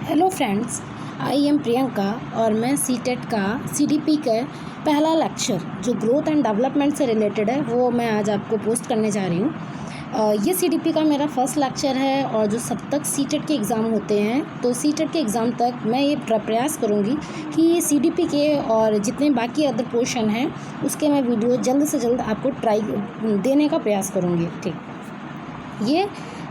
Hello friends, I am Priyanka और मैं CTET का सीडीपी का पहला लेक्चर जो ग्रोथ एंड डेवलपमेंट से रिलेटेड है वो मैं आज आपको पोस्ट करने जा रही हूँ। ये सीडीपी का मेरा फर्स्ट लेक्चर है और जो सब तक सीटेट के एग्ज़ाम होते हैं तो सीटेट के एग्ज़ाम तक मैं ये प्रयास करूँगी कि सीडीपी के और जितने बाकी अदर पोर्शन हैं उसके मैं वीडियो जल्द से जल्द आपको ट्राई देने का प्रयास करूँगी। ठीक, ये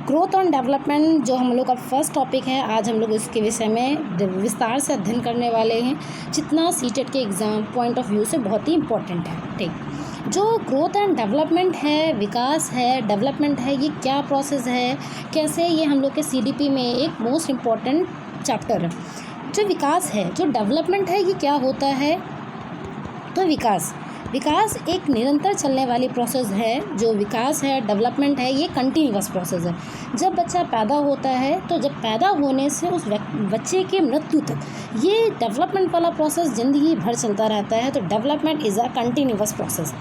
ग्रोथ एंड डेवलपमेंट जो हम लोग का फर्स्ट टॉपिक है, आज हम लोग इसके विषय में विस्तार से अध्ययन करने वाले हैं, जितना सीटेट के एग्ज़ाम पॉइंट ऑफ व्यू से बहुत ही इम्पोर्टेंट है। ठीक, जो ग्रोथ एंड डेवलपमेंट है, विकास है, डेवलपमेंट है, ये क्या प्रोसेस है, कैसे, ये हम लोग के सीडीपी में एक मोस्ट इम्पॉर्टेंट चैप्टर है। जो विकास है, जो डेवलपमेंट है, ये क्या होता है? तो विकास एक निरंतर चलने वाली प्रोसेस है। जो विकास है, डेवलपमेंट है, ये कंटिन्यूअस प्रोसेस है। जब बच्चा पैदा होता है तो जब पैदा होने से उस बच्चे के मृत्यु तक ये डेवलपमेंट वाला प्रोसेस ज़िंदगी भर चलता रहता है। तो development is a continuous process.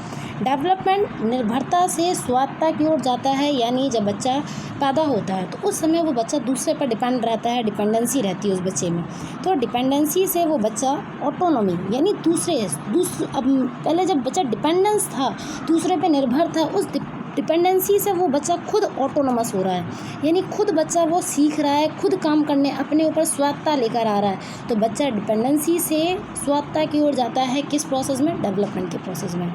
Development निर्भरता से स्वायत्तता की ओर जाता है, यानी जब बच्चा पैदा होता है तो उस समय वो बच्चा दूसरे पर डिपेंड रहता है, डिपेंडेंसी रहती है उस बच्चे में। तो डिपेंडेंसी से वो बच्चा ऑटोनॉमी यानी अब पहले जब बच्चा डिपेंडेंस था, दूसरे पे निर्भर था, उस डिपेंडेंसी से वो बच्चा खुद ऑटोनोमस हो रहा है, यानी खुद बच्चा वो सीख रहा है, खुद काम करने, अपने ऊपर स्वायत्तता लेकर आ रहा है। तो बच्चा डिपेंडेंसी से स्वायत्तता की ओर जाता है, किस प्रोसेस में? डेवलपमेंट के प्रोसेस में।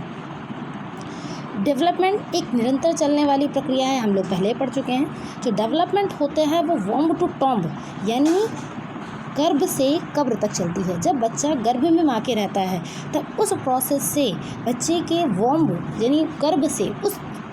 डेवलपमेंट एक निरंतर चलने वाली प्रक्रिया है, हम लोग पहले पढ़ चुके हैं। जो डेवलपमेंट होते हैं वो वॉम्ब टू टॉम्ब यानी गर्भ से कब्र तक चलती है। जब बच्चा गर्भ में माँ के रहता है तब उस प्रोसेस से बच्चे के वॉम्ब यानी गर्भ से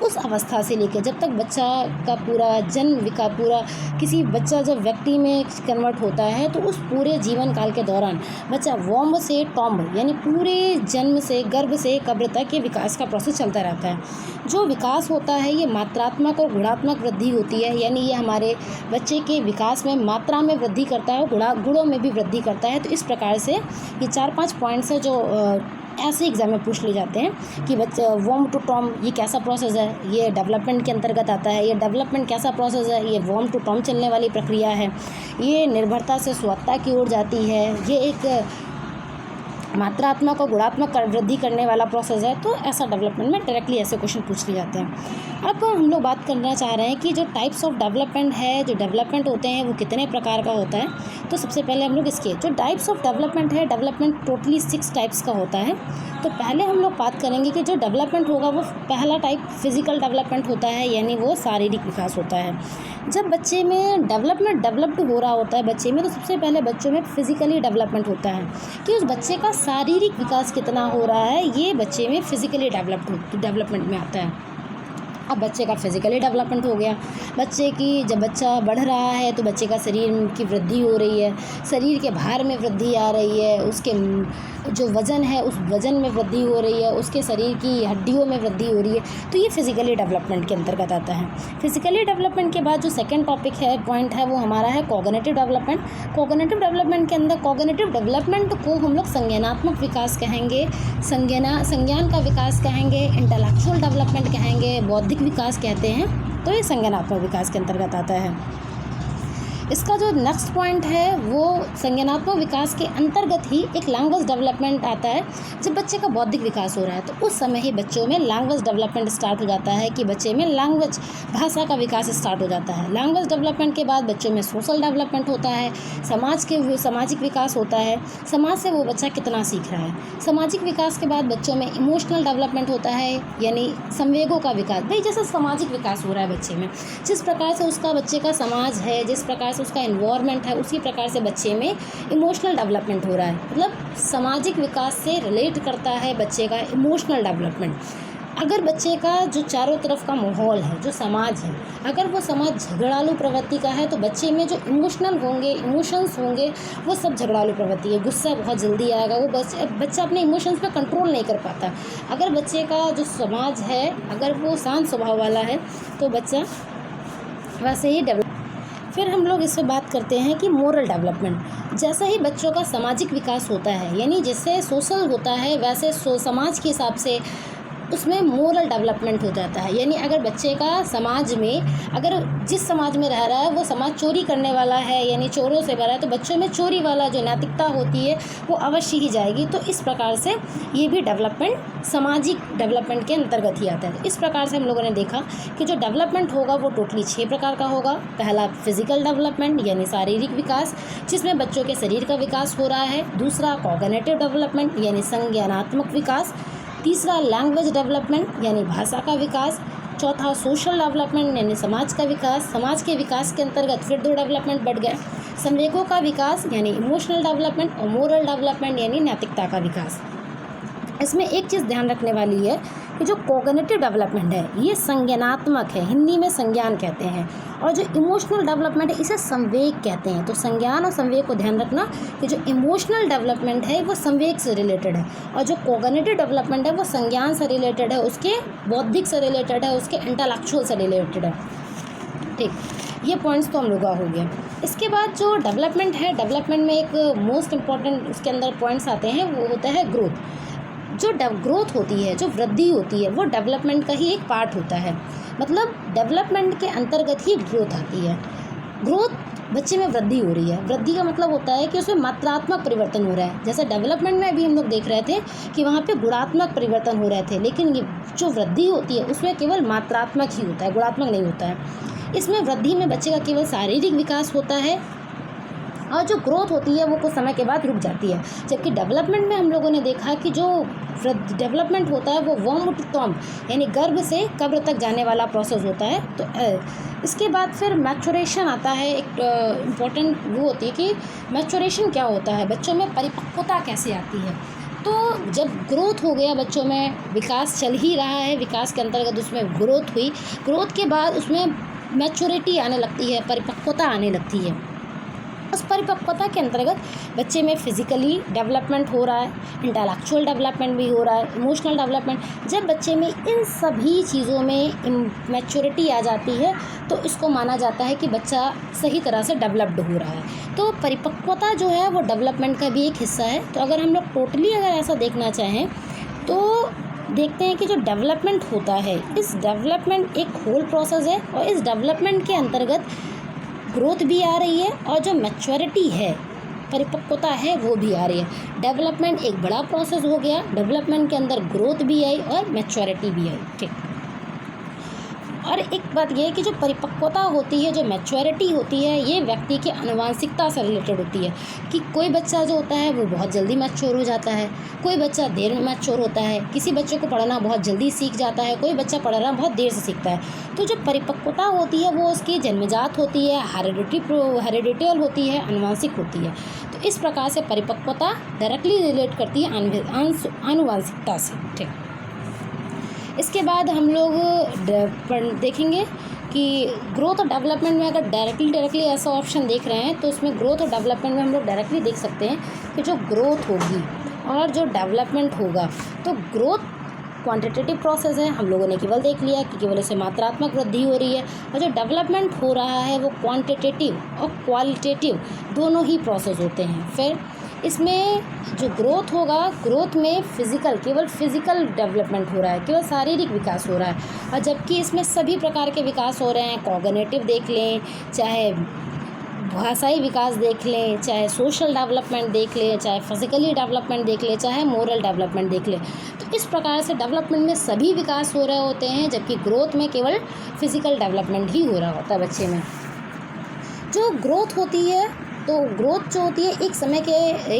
उस अवस्था से लेकर जब तक बच्चा का पूरा जन्म पूरा किसी बच्चा जब व्यक्ति में कन्वर्ट होता है तो उस पूरे जीवन काल के दौरान बच्चा वॉम्ब से टॉम्ब यानी पूरे जन्म से गर्भ से कब्र तक ये विकास का प्रोसेस चलता रहता है। जो विकास होता है ये मात्रात्मक और गुणात्मक वृद्धि होती है, यानी ये हमारे बच्चे के विकास में मात्रा में वृद्धि करता है और गुणों में भी वृद्धि करता है। तो इस प्रकार से ये 4-5 पॉइंट्स है जो ऐसे एग्जाम में पूछ ले जाते हैं कि बच्चे वॉर्म टू टॉम ये कैसा प्रोसेस है, ये डेवलपमेंट के अंतर्गत आता है। ये डेवलपमेंट कैसा प्रोसेस है? ये वॉर्म टू टॉम चलने वाली प्रक्रिया है। ये निर्भरता से स्वायत्तता की ओर जाती है। ये एक मात्रात्मक और गुणात्मक वृद्धि करने वाला प्रोसेस है। तो ऐसा डेवलपमेंट में डायरेक्टली ऐसे क्वेश्चन पूछ लिए जाते हैं। अब हम लोग बात करना चाह रहे हैं कि जो टाइप्स ऑफ डेवलपमेंट है, जो डेवलपमेंट होते हैं वो कितने प्रकार का होता है। तो सबसे पहले हम लोग इसके जो टाइप्स ऑफ डेवलपमेंट है, डेवलपमेंट टोटली 6 टाइप्स का होता है। तो पहले हम लोग बात करेंगे कि जो डेवलपमेंट होगा वो पहला टाइप फिजिकल डेवलपमेंट होता है, यानी वो शारीरिक विकास होता है। जब बच्चे में डेवलप्ड हो रहा होता है बच्चे में, तो सबसे पहले बच्चों में फिजिकली डेवलपमेंट होता है कि उस बच्चे का शारीरिक विकास कितना हो रहा है, ये बच्चे में फिजिकली डेवलपमेंट में आता है। अब बच्चे का फिजिकली डेवलपमेंट हो गया। बच्चे की जब बच्चा बढ़ रहा है तो बच्चे का शरीर की वृद्धि हो रही है, शरीर के भार में वृद्धि आ रही है, उसके जो वज़न है उस वज़न में वृद्धि हो रही है, उसके शरीर की हड्डियों में वृद्धि हो रही है। तो ये फिजिकली डेवलपमेंट के अंतर्गत आता है। फिजिकली डेवलपमेंट के बाद जो सेकेंड टॉपिक है, पॉइंट है, वो हमारा है कॉग्निटिव डेवलपमेंट। कॉग्निटिव डेवलपमेंट के अंदर कॉग्निटिव डेवलपमेंट को हम लोग संज्ञानात्मक विकास कहेंगे, संज्ञान का विकास कहेंगे, इंटेलेक्चुअल डेवलपमेंट कहेंगे, बौद्धिक विकास कहते हैं। तो ये संज्ञानात्मक विकास के अंतर्गत आता है। इसका जो नेक्स्ट पॉइंट है वो संज्ञानात्मक विकास के अंतर्गत ही एक लैंग्वेज डेवलपमेंट आता है। जब बच्चे का बौद्धिक विकास हो रहा है तो उस समय ही बच्चों में लैंग्वेज डेवलपमेंट स्टार्ट हो जाता है कि बच्चे में लैंग्वेज भाषा का विकास स्टार्ट हो जाता है। लैंग्वेज डेवलपमेंट के बाद बच्चों में सोशल डेवलपमेंट होता है, सामाजिक विकास होता है, समाज से वो बच्चा कितना सीख रहा है। सामाजिक विकास के बाद बच्चों में इमोशनल डेवलपमेंट होता है, यानी संवेगों का विकास। भाई जैसे सामाजिक विकास हो रहा है बच्चे में, जिस प्रकार से उसका बच्चे का समाज है, जिस प्रकार से उसका एनवायरनमेंट है, उसी प्रकार से बच्चे में इमोशनल डेवलपमेंट हो रहा है। मतलब सामाजिक विकास से रिलेट करता है बच्चे का इमोशनल डेवलपमेंट। अगर बच्चे का जो चारों तरफ का माहौल है, जो समाज है, अगर वो समाज झगड़ालू प्रवृत्ति का है तो बच्चे में जो इमोशंस होंगे वो सब झगड़ालू प्रवृत्ति है। गुस्सा बहुत जल्दी आएगा, वो बच्चा अपने इमोशंस पे कंट्रोल नहीं कर पाता। अगर बच्चे का जो समाज है अगर वो शांत स्वभाव वाला है तो बच्चा वैसे ही डेवलप। फिर हम लोग इससे बात करते हैं कि मोरल डेवलपमेंट। जैसा ही बच्चों का सामाजिक विकास होता है, यानी जिससे सोशल होता है, वैसे समाज के हिसाब से उसमें मोरल डेवलपमेंट हो जाता है। यानी अगर बच्चे का समाज में, अगर जिस समाज में रह रहा है वो समाज चोरी करने वाला है, यानी चोरों से भरा है, तो बच्चों में चोरी वाला जो नैतिकता होती है वो अवश्य ही जाएगी। तो इस प्रकार से ये भी डेवलपमेंट सामाजिक डेवलपमेंट के अंतर्गत ही आता है। तो इस प्रकार से हम लोगों ने देखा कि जो डेवलपमेंट होगा वो टोटली 6 प्रकार का होगा। पहला फिजिकल डेवलपमेंट यानी शारीरिक विकास, जिसमें बच्चों के शरीर का विकास हो रहा है। दूसरा कॉग्निटिव डेवलपमेंट यानी संज्ञानात्मक विकास। तीसरा लैंग्वेज डेवलपमेंट यानी भाषा का विकास। चौथा सोशल डेवलपमेंट यानी समाज का विकास। समाज के विकास के अंतर्गत फिर 2 डेवलपमेंट बढ़ गए, संवेगों का विकास यानी इमोशनल डेवलपमेंट और मोरल डेवलपमेंट यानी नैतिकता का विकास। इसमें एक चीज़ ध्यान रखने वाली है कि जो कॉग्निटिव डेवलपमेंट है ये संज्ञानात्मक है, हिंदी में संज्ञान कहते हैं, और जो इमोशनल डेवलपमेंट है इसे संवेग कहते हैं। तो संज्ञान और संवेग को ध्यान रखना कि जो इमोशनल डेवलपमेंट है वो संवेग से रिलेटेड है, और जो कॉग्निटिव डेवलपमेंट है वो संज्ञान से रिलेटेड है, उसके बौद्धिक से रिलेटेड है, उसके इंटेलेक्चुअल से रिलेटेड है। ठीक, ये पॉइंट्स तो हम लोग का हो गया। इसके बाद जो डेवलपमेंट है, डेवलपमेंट में एक मोस्ट इम्पॉर्टेंट उसके अंदर पॉइंट्स आते हैं, वो होता है ग्रोथ। जो ग्रोथ होती है, जो वृद्धि होती है, वो डेवलपमेंट का ही एक पार्ट होता है। मतलब डेवलपमेंट के अंतर्गत ही ग्रोथ आती है। ग्रोथ, बच्चे में वृद्धि हो रही है। वृद्धि का मतलब होता है कि उसमें मात्रात्मक परिवर्तन हो रहा है। जैसे डेवलपमेंट में अभी हम लोग देख रहे थे कि वहाँ पे गुणात्मक परिवर्तन हो रहे थे, लेकिन ये जो वृद्धि होती है उसमें केवल मात्रात्मक ही होता है, गुणात्मक नहीं होता है। इसमें वृद्धि में बच्चे का केवल शारीरिक विकास होता है, और जो ग्रोथ होती है वो कुछ समय के बाद रुक जाती है। जबकि डेवलपमेंट में हम लोगों ने देखा कि जो डेवलपमेंट होता है वो वर्म टू टॉम्ब यानी गर्भ से कब्र तक जाने वाला प्रोसेस होता है। तो इसके बाद फिर मैच्योरेशन आता है। एक इम्पॉर्टेंट वो होती है कि मैच्योरेशन क्या होता है, बच्चों में परिपक्वता कैसे आती है। तो जब ग्रोथ हो गया, बच्चों में विकास चल ही रहा है, विकास के अंतर्गत उसमें ग्रोथ हुई, ग्रोथ के बाद उसमें मैच्योरिटी आने लगती है, परिपक्वता आने लगती है। उस परिपक्वता के अंतर्गत बच्चे में फिजिकली डेवलपमेंट हो रहा है, इंटेलेक्चुअल डेवलपमेंट भी हो रहा है, इमोशनल डेवलपमेंट। जब बच्चे में इन सभी चीज़ों में मैच्योरिटी आ जाती है तो इसको माना जाता है कि बच्चा सही तरह से डेवलप्ड हो रहा है। तो परिपक्वता जो है वो डेवलपमेंट का भी एक हिस्सा है। तो अगर हम लोग टोटली अगर ऐसा देखना चाहें तो देखते हैं कि जो डेवलपमेंट होता है, इस डेवलपमेंट एक होल प्रोसेस है, और इस डेवलपमेंट के अंतर्गत ग्रोथ भी आ रही है और जो मैच्योरिटी है, परिपक्वता है, वो भी आ रही है। डेवलपमेंट एक बड़ा प्रोसेस हो गया, डेवलपमेंट के अंदर ग्रोथ भी आई और मैच्योरिटी भी आई। ठीक, और एक बात यह है कि जो परिपक्वता होती है, जो मैच्योरिटी होती है, ये व्यक्ति की आनुवांशिकता से रिलेटेड होती है। कि कोई बच्चा जो होता है वो बहुत जल्दी मैच्योर हो जाता है, कोई बच्चा देर में मैच्योर होता है, किसी बच्चे को पढ़ना बहुत जल्दी सीख जाता है, कोई बच्चा पढ़ना बहुत देर से सीखता है। तो जो परिपक्वता होती है वो उसकी जन्मजात होती है, हेरिडिटल होती है, आनुवांशिक होती है। तो इस प्रकार से परिपक्वता डायरेक्टली रिलेट करती है आनुवांशिकता से। ठीक, इसके बाद हम लोग देखेंगे कि ग्रोथ और डेवलपमेंट में अगर डायरेक्टली ऐसा ऑप्शन देख रहे हैं तो उसमें ग्रोथ और डेवलपमेंट में हम लोग डायरेक्टली देख सकते हैं कि जो ग्रोथ होगी और जो डेवलपमेंट होगा, तो ग्रोथ क्वांटिटेटिव प्रोसेस है, हम लोगों ने केवल देख लिया कि केवल इससे मात्रात्मक वृद्धि हो रही है, और जो डेवलपमेंट हो रहा है वो क्वांटिटेटिव और क्वालिटेटिव दोनों ही प्रोसेस होते हैं। फिर इसमें जो ग्रोथ होगा, ग्रोथ में केवल फिजिकल डेवलपमेंट हो रहा है, केवल शारीरिक विकास हो रहा है, और जबकि इसमें सभी प्रकार के विकास हो रहे हैं। कॉग्निटिव देख लें, चाहे भाषाई विकास देख लें, चाहे सोशल डेवलपमेंट देख लें, चाहे फिजिकली डेवलपमेंट देख लें, चाहे मोरल डेवलपमेंट देख लें। तो इस प्रकार से डेवलपमेंट में सभी विकास हो रहे होते हैं, जबकि ग्रोथ में केवल फिजिकल डेवलपमेंट ही हो रहा होता है बच्चे में। जो ग्रोथ होती है, तो ग्रोथ जो होती है एक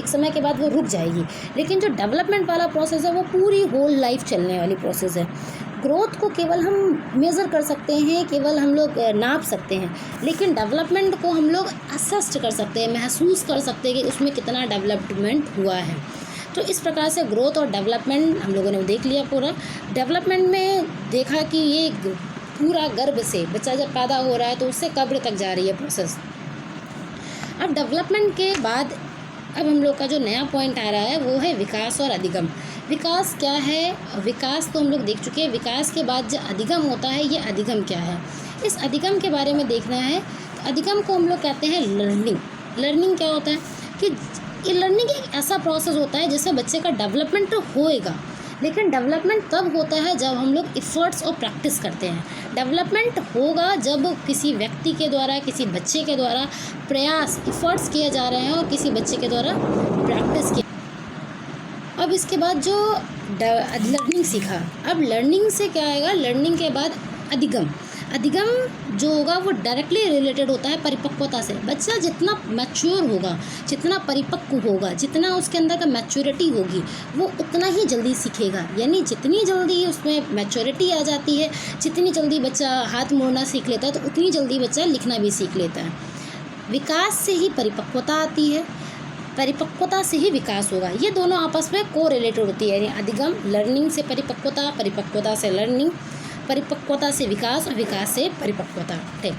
समय के बाद वो रुक जाएगी, लेकिन जो डेवलपमेंट वाला प्रोसेस है वो पूरी होल लाइफ चलने वाली प्रोसेस है। ग्रोथ को केवल हम मेज़र कर सकते हैं, केवल हम लोग नाप सकते हैं, लेकिन डेवलपमेंट को हम लोग असेस्ट कर सकते हैं, महसूस कर सकते हैं कि उसमें कितना डेवलपमेंट हुआ है। तो इस प्रकार से ग्रोथ और डेवलपमेंट हम लोगों ने देख लिया पूरा। डेवलपमेंट में देखा कि ये पूरा गर्भ से बच्चा जब पैदा हो रहा है तो उससे कब्र तक जा रही है प्रोसेस। अब डेवलपमेंट के बाद अब हम लोग का जो नया पॉइंट आ रहा है वो है विकास और अधिगम। विकास क्या है? विकास तो हम लोग देख चुके हैं। विकास के बाद जो अधिगम होता है, ये अधिगम क्या है, इस अधिगम के बारे में देखना है। तो अधिगम को हम लोग कहते हैं लर्निंग। लर्निंग क्या होता है कि ये लर्निंग एक ऐसा प्रोसेस होता है जिससे बच्चे का डेवलपमेंट तो होएगा, लेकिन डेवलपमेंट तब होता है जब हम लोग इफ़र्ट्स और प्रैक्टिस करते हैं। डेवलपमेंट होगा जब किसी व्यक्ति के द्वारा, किसी बच्चे के द्वारा प्रयास, इफ़र्ट्स किए जा रहे हैं और किसी बच्चे के द्वारा प्रैक्टिस किया। अब इसके बाद जो लर्निंग सीखा, अब लर्निंग से क्या आएगा, लर्निंग के बाद अधिगम। अधिगम जो होगा वो डायरेक्टली रिलेटेड होता है परिपक्वता से। बच्चा जितना मैच्योर होगा, जितना परिपक्व होगा, जितना उसके अंदर का मैच्योरिटी होगी, वो उतना ही जल्दी सीखेगा। यानी जितनी जल्दी उसमें मैच्योरिटी आ जाती है, जितनी जल्दी बच्चा हाथ मोड़ना सीख लेता है, तो उतनी जल्दी बच्चा लिखना भी सीख लेता है। विकास से ही परिपक्वता आती है, परिपक्वता से ही विकास होगा। ये दोनों आपस में को रिलेटेड होती है, यानी अधिगम लर्निंग से परिपक्वता, परिपक्वता से लर्निंग, परिपक्वता से विकास और विकास से परिपक्वता। ठीक,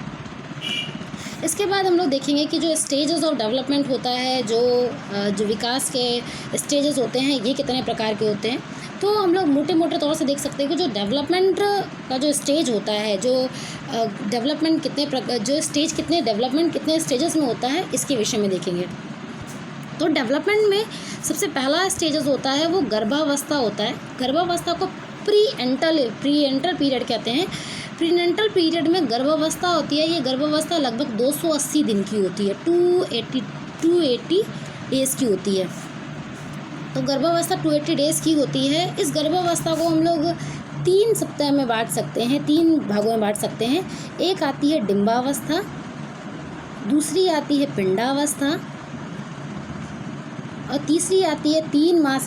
इसके बाद हम लोग देखेंगे कि जो स्टेजेस ऑफ डेवलपमेंट होता है, जो विकास के स्टेजेस होते हैं, ये कितने प्रकार के होते हैं। तो हम लोग मोटे मोटे तौर से देख सकते हैं कि जो डेवलपमेंट का जो स्टेज होता है, जो डेवलपमेंट डेवलपमेंट कितने स्टेजेस में होता है, इसके विषय में देखेंगे। तो डेवलपमेंट में सबसे पहला स्टेजेस होता है वो गर्भावस्था होता है। गर्भावस्था को प्रीनेंटल पीरियड कहते हैं। प्रीनेंटल पीरियड में गर्भावस्था होती है। ये गर्भावस्था लगभग 280 दिन की होती है, 280 डेज़ की होती है। तो गर्भावस्था 280 डेज़ की होती है। इस गर्भावस्था को हम लोग 3 सप्ताह में बांट सकते हैं, 3 भागों में बांट सकते हैं। एक आती है डिंबावस्था, दूसरी आती है पिंडावस्था और तीसरी आती है 3 माह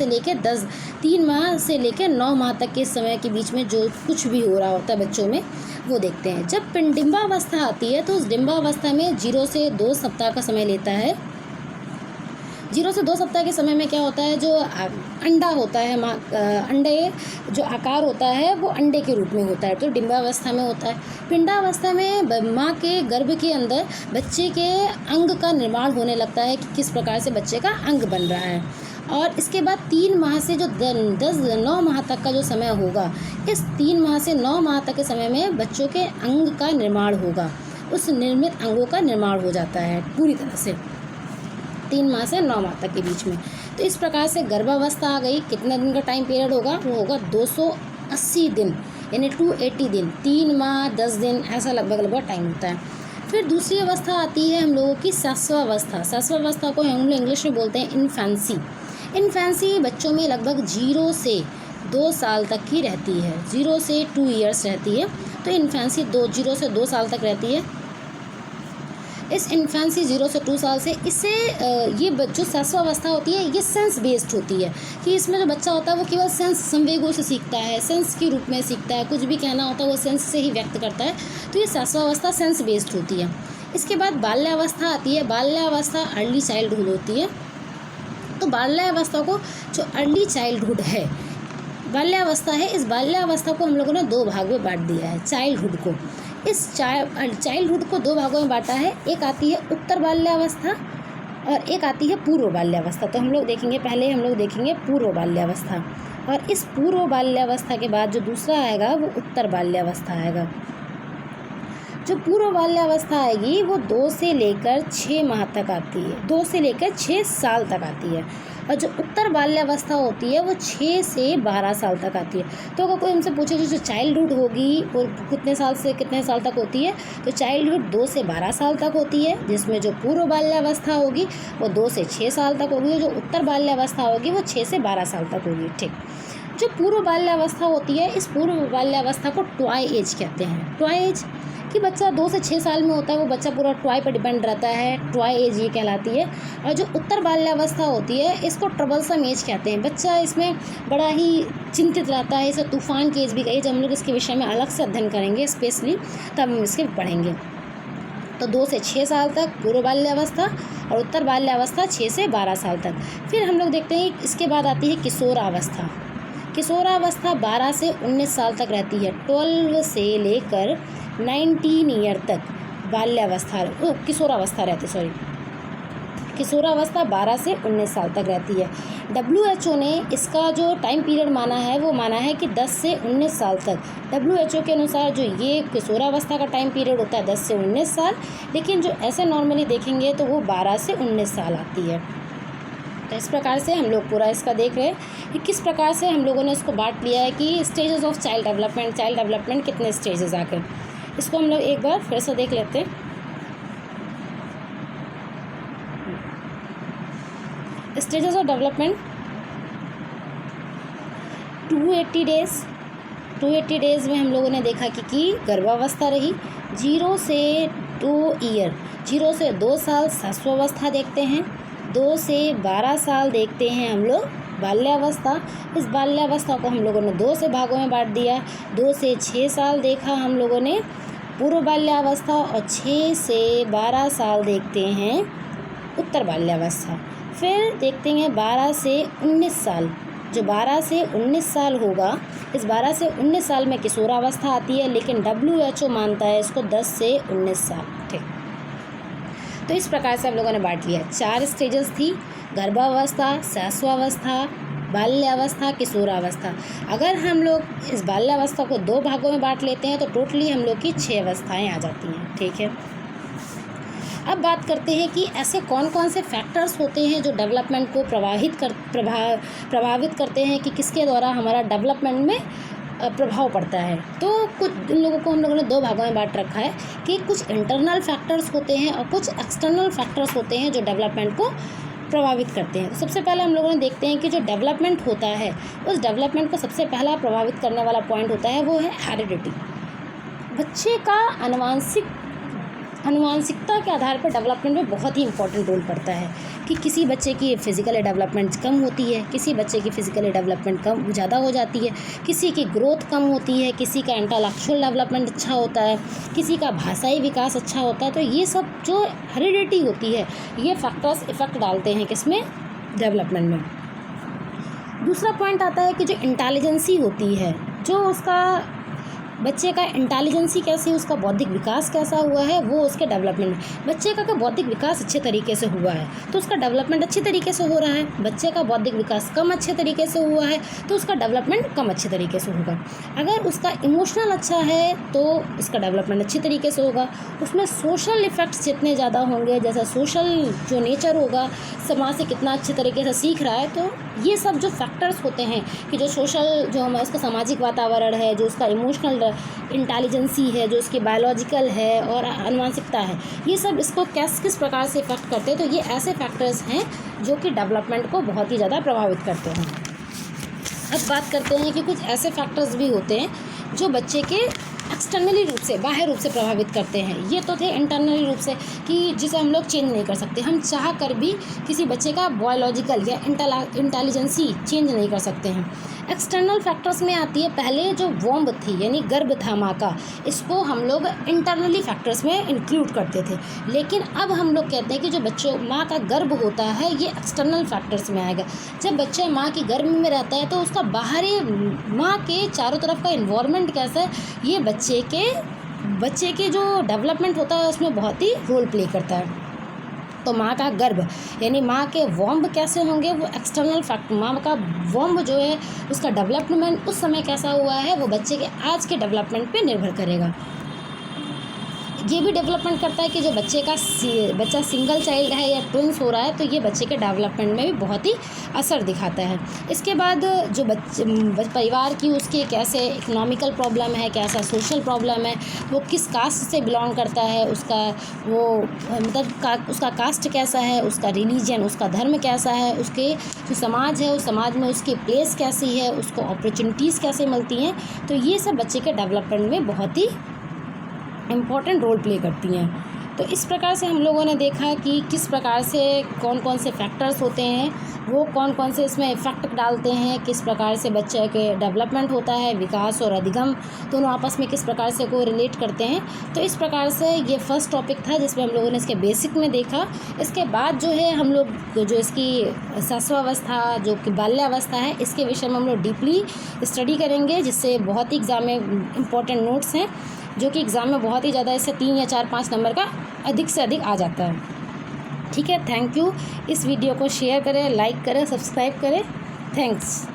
से लेकर 9 माह तक के समय के बीच में जो कुछ भी हो रहा होता है बच्चों में, वो देखते हैं। जब डिंबावस्था आती है तो उस डिंबावस्था में 0 से 2 सप्ताह का समय लेता है। 0 से 2 सप्ताह के समय में क्या होता है, जो अंडा होता है, अंडे जो आकार होता है वो अंडे के रूप में होता है, तो डिंबावस्था में होता है। पिंडावस्था में माँ के गर्भ के अंदर बच्चे के अंग का निर्माण होने लगता है कि किस प्रकार से बच्चे का अंग बन रहा है। और इसके बाद 3 माह से जो 9 माह तक का जो समय होगा, इस 3 माह से 9 माह तक के समय में बच्चों के अंग का निर्माण होगा। उस निर्मित अंगों का निर्माण हो जाता है पूरी तरह से 3 माह से 9 माह तक के बीच में। तो इस प्रकार से गर्भावस्था आ गई। कितने दिन का टाइम पीरियड होगा, वो होगा 280 दिन, यानी 280 दिन, 3 माह 10 दिन, ऐसा लगभग टाइम होता है। फिर दूसरी अवस्था आती है हम लोगों की सासवावस्था। सासवावस्था को हम लोग इंग्लिश में बोलते हैं इन्फेंसी। इन्फेंसी बच्चों में लगभग 0 से 2 साल तक की रहती है, 0 से 2 ईयर्स रहती है। तो इन्फेंसी 0 से 2 साल तक रहती है। इस इन्फेंसी 0 से 2 साल से, इससे ये जो सासवावस्था होती है ये सेंस बेस्ड होती है, कि इसमें जो बच्चा होता है वो केवल सेंस, संवेगों से सीखता है, सेंस के रूप में सीखता है, कुछ भी कहना होता है वो सेंस से ही व्यक्त करता है। तो ये सासवावस्था सेंस बेस्ड होती है। इसके बाद बाल्यावस्था आती है। बाल्यावस्था अर्ली चाइल्डहुड होती है। तो बाल्यावस्था को, जो अर्ली चाइल्डहुड है, बाल्यावस्था है, इस बाल्यावस्था को हम लोगों ने 2 भाग में बांट दिया है। चाइल्डहुड को, इस चाइल्डहुड को 2 भागों में बांटा है। एक आती है उत्तर बाल्यावस्था और एक आती है पूर्व बाल्यावस्था। तो हम लोग देखेंगे, पहले हम लोग देखेंगे पूर्व बाल्यावस्था, और इस पूर्व बाल्यावस्था के बाद जो दूसरा आएगा वो उत्तर बाल्यावस्था आएगा। जो पूर्व बाल्यावस्था आएगी वो 2 से लेकर 6 माह तक आती है, 2 से लेकर 6 साल तक आती है। और जो उत्तर बाल्यावस्था होती है वो 6 से 12 साल तक आती है। तो अगर कोई हमसे पूछे जो चाइल्डहुड होगी वो कितने साल से कितने साल तक होती है, तो चाइल्डहुड 2 से 12 साल तक होती है, जिसमें जो पूर्व बाल्यावस्था होगी वो 2 से 6 साल तक होगी, जो उत्तर बाल्यावस्था होगी वो 6 से 12 साल तक होगी। ठीक, जो पूर्व बाल्यावस्था होती है, इस पूर्व बाल्यावस्था को टॉय एज कहते हैं। टॉय एज कि बच्चा 2 से 6 साल में होता है, वो बच्चा पूरा टॉय पर डिपेंड रहता है, टॉय एज ये कहलाती है। और जो उत्तर बाल्यावस्था होती है इसको ट्रबलसम एज कहते हैं। बच्चा इसमें बड़ा ही चिंतित रहता है, इसे तूफान की एज भी कही। जब हम लोग इसके विषय में अलग से अध्ययन करेंगे स्पेशली, तब हम इसके पढ़ेंगे। तो 2 से 6 साल तक पूर्व बाल्यावस्था और उत्तर बाल्यावस्था 6 से 12 साल तक। फिर हम लोग देखते हैं इसके बाद आती है किशोरावस्था। किशोरावस्था 12 से 19 साल तक रहती है। 12 से लेकर 19 ईयर तक किशोरावस्था रहती है, किशोरावस्था 12 से 19 साल तक रहती है। WHO ने इसका जो टाइम पीरियड माना है वो माना है कि 10 से 19 साल तक। WHO के अनुसार जो ये किशोरावस्था का टाइम पीरियड होता है 10 से 19 साल, लेकिन जो ऐसे नॉर्मली देखेंगे तो वो 12 से 19 साल आती है। तो इस प्रकार से हम लोग पूरा इसका देख रहे हैं कि किस प्रकार से हम लोगों ने इसको बांट लिया है कि स्टेजेस ऑफ चाइल्ड डेवलपमेंट कितने स्टेजेस आकर, इसको हम लोग एक बार फिर से देख लेते हैं। स्टेजेस ऑफ डेवलपमेंट 280 डेज़ में हम लोगों ने देखा कि गर्भावस्था रही, 0 से 2 ईयर, 0 से 2 साल शिशुअवस्था देखते हैं, 2 से 12 साल देखते हैं हम लोग बाल्यावस्था। इस बाल्यावस्था को हम लोगों ने 2 से भागों में बांट दिया। 2 से 6 साल देखा हम लोगों ने पूर्व बाल्यावस्था और 6 से 12 साल देखते हैं उत्तर बाल्यावस्था। फिर देखते हैं 12 से 19 साल, जो 12 से 19 साल होगा, इस 12 से 19 साल में किशोरावस्था आती है, लेकिन WHO मानता है इसको 10 से 19 साल। ठीक, तो इस प्रकार से हम लोगों ने बांट लिया। 4 स्टेजेस थी, गर्भावस्था, शिशुअवस्था, बाल्यावस्था, किशोरावस्था। अगर हम लोग इस बाल्यावस्था को 2 भागों में बांट लेते हैं तो टोटली हम लोग की 6 अवस्थाएँ आ जाती हैं। ठीक है, अब बात करते हैं कि ऐसे कौन कौन से फैक्टर्स होते हैं जो डेवलपमेंट को प्रभावित करते हैं, कि किसके द्वारा हमारा डेवलपमेंट में प्रभाव पड़ता है। तो कुछ इन लोगों को हम लोगों ने 2 भागों में बांट रखा है कि कुछ इंटरनल फैक्टर्स होते हैं और कुछ एक्सटर्नल फैक्टर्स होते हैं जो डेवलपमेंट को प्रभावित करते हैं। तो सबसे पहले हम लोगों ने देखते हैं कि जो डेवलपमेंट होता है, उस डेवलपमेंट को सबसे पहला प्रभावित करने वाला पॉइंट होता है वो है हेरिडिटी। बच्चे का अनुवांशिकता के आधार पर डेवलपमेंट में बहुत ही इंपॉर्टेंट रोल पड़ता है कि किसी बच्चे की फिज़िकल डेवलपमेंट कम होती है, किसी बच्चे की फिज़िकल डेवलपमेंट कम ज़्यादा हो जाती है, किसी की ग्रोथ कम होती है, किसी का इंटेलेक्चुअल डेवलपमेंट अच्छा होता है, किसी का भाषाई विकास अच्छा होता है। तो ये सब जो हेरिडिटी होती है, ये फैक्टर्स इफ़ेक्ट डालते हैं किसमें, डेवलपमेंट में। दूसरा पॉइंट आता है कि जो इंटेलिजेंसी होती है, जो उसका बच्चे का इंटेलिजेंसी कैसी, उसका बौद्धिक विकास कैसा हुआ है, वो उसके डेवलपमेंट में। बच्चे का बौद्धिक विकास अच्छे तरीके से हुआ है तो उसका डेवलपमेंट अच्छे तरीके से हो रहा है। बच्चे का बौद्धिक विकास कम अच्छे तरीके से हुआ है तो उसका डेवलपमेंट कम अच्छे तरीके से होगा। अगर उसका इमोशनल अच्छा है तो उसका डेवलपमेंट अच्छे तरीके से होगा। उसमें सोशल इफ़ेक्ट्स जितने ज़्यादा होंगे, जैसा सोशल जो नेचर होगा, समाज से कितना अच्छे तरीके से सीख रहा है, तो ये सब जो फैक्टर्स होते हैं कि जो सोशल, जो हमारा उसका सामाजिक वातावरण है, जो उसका इमोशनल इंटेलिजेंसी है, जो उसकी बायोलॉजिकल है और आनुवंशिकता है, ये सब इसको किस प्रकार से इफ़ेक्ट करते हैं। तो ये ऐसे फैक्टर्स हैं जो कि डेवलपमेंट को बहुत ही ज़्यादा प्रभावित करते हैं। अब बात करते हैं कि कुछ ऐसे फैक्टर्स भी होते हैं जो बच्चे के एक्सटर्नली रूप से, बाह्य रूप से प्रभावित करते हैं। ये तो थे इंटरनली रूप से कि जिसे हम लोग चेंज नहीं कर सकते, हम चाह कर भी किसी बच्चे का बायोलॉजिकल या इंटेलिजेंसी चेंज नहीं कर सकते हैं। एक्सटर्नल फैक्टर्स में आती है, पहले जो वोम्ब थी यानी गर्भ था माँ का, इसको हम लोग इंटरनली फैक्टर्स में इंक्लूड करते थे, लेकिन अब हम लोग कहते हैं कि जो बच्चों माँ का गर्भ होता है ये एक्सटर्नल फैक्टर्स में आएगा। जब बच्चा माँ की गर्भ में रहता है तो उसका बाहरी माँ के चारों तरफ का इन्वायरमेंट कैसा है, ये बच्चे के जो डेवलपमेंट होता है उसमें बहुत ही रोल प्ले करता है। तो माँ का गर्भ यानी माँ के वॉम्ब कैसे होंगे, वो एक्सटर्नल फैक्टर, माँ का वॉम्ब जो है उसका डेवलपमेंट उस समय कैसा हुआ है वो बच्चे के आज के डेवलपमेंट पे निर्भर करेगा। ये भी डेवलपमेंट करता है कि जो बच्चा सिंगल चाइल्ड है या ट्विंस हो रहा है तो ये बच्चे के डेवलपमेंट में भी बहुत ही असर दिखाता है। इसके बाद जो परिवार की उसकी कैसे इकोनॉमिकल प्रॉब्लम है, कैसा सोशल प्रॉब्लम है, वो किस कास्ट से बिलोंग करता है, उसका वो मतलब उसका कास्ट कैसा है, उसका रिलीजन, उसका धर्म कैसा है, उसके जो समाज है उस समाज में उसकी प्लेस कैसी है, उसको अपॉर्चुनिटीज़ कैसे मिलती हैं, तो ये सब बच्चे के डेवलपमेंट में बहुत ही इम्पॉर्टेंट रोल प्ले करती हैं। तो इस प्रकार से हम लोगों ने देखा कि किस प्रकार से कौन कौन से फैक्टर्स होते हैं, वो कौन कौन से इसमें इफ़ेक्ट डालते हैं, किस प्रकार से बच्चे के डेवलपमेंट होता है, विकास और अधिगम दोनों आपस में किस प्रकार से को रिलेट करते हैं। तो इस प्रकार से ये फर्स्ट टॉपिक था जिसमें हम लोगों ने इसके बेसिक में देखा। इसके बाद जो है हम लोग जो इसकी शिशुअवस्था जो कि बाल्यावस्था है, इसके विषय में हम लोग डीपली स्टडी करेंगे, जिससे बहुत ही एग्ज़ाम में इम्पॉर्टेंट नोट्स हैं जो कि एग्ज़ाम में बहुत ही ज़्यादा इससे 3 या 4-5 नंबर का अधिक से अधिक आ जाता है। ठीक है, थैंक यू। इस वीडियो को शेयर करें, लाइक करें, सब्सक्राइब करें। थैंक्स।